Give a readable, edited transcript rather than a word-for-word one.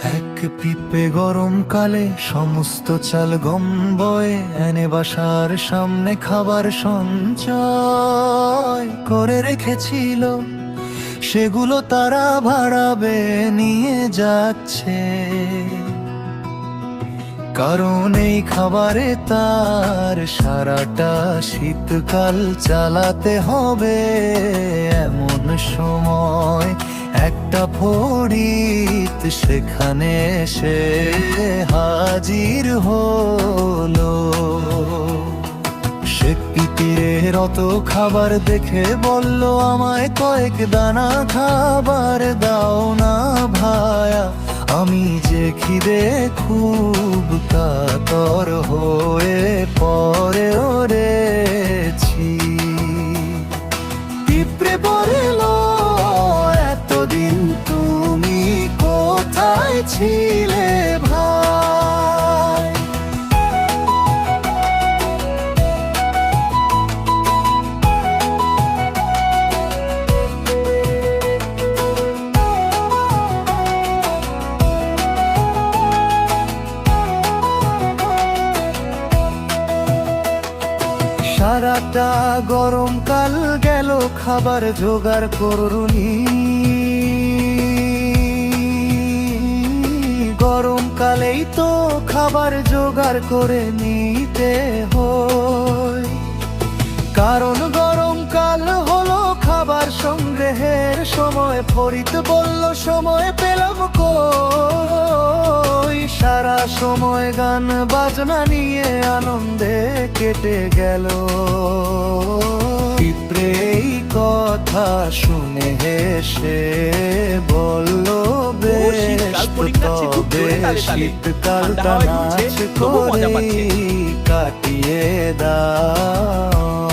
এক পিপে গরমকালে সমস্ত চাল গম বয়ে এনে বাসার সামনে খাবার সঞ্চয় করে রেখেছিল, সেগুলো তারা ভাড়াবে নিয়ে যাচ্ছে। কারণ এই খাবারে তার সারাটা শীতকাল চালাতে হবে। এমন সময় একটা ফড়িত সেখানে এসে হাজির হলো। সে পিঁপড়ের অত খাবার দেখে বলল, আমায় কয়েক দানা খাবার দাও না ভায়া, আমি যে খিদে খুব কাতর হয়ে পরে ওরেছি। পিঁপড়ে বলল, এতদিন তুমি কোথায় ছিলে ভাই? সারাটা গরমকাল গেল খাবার জোগাড় করুনি। গরমকালেই তো খাবার জোগাড় করে নিতে হয়, কারণ গরমকাল হলো খাবার সংগ্রহের সময়। ফরিদ বলল, সময় পেলাম কই? সারা সময় গান বাজনা নিয়ে আনন্দে কেটে গেল। পিঁপড়ে এই কথা শুনে হেসে বলল, বেশ তবে শীতকালটা নাচ করে কাটিয়ে দাও।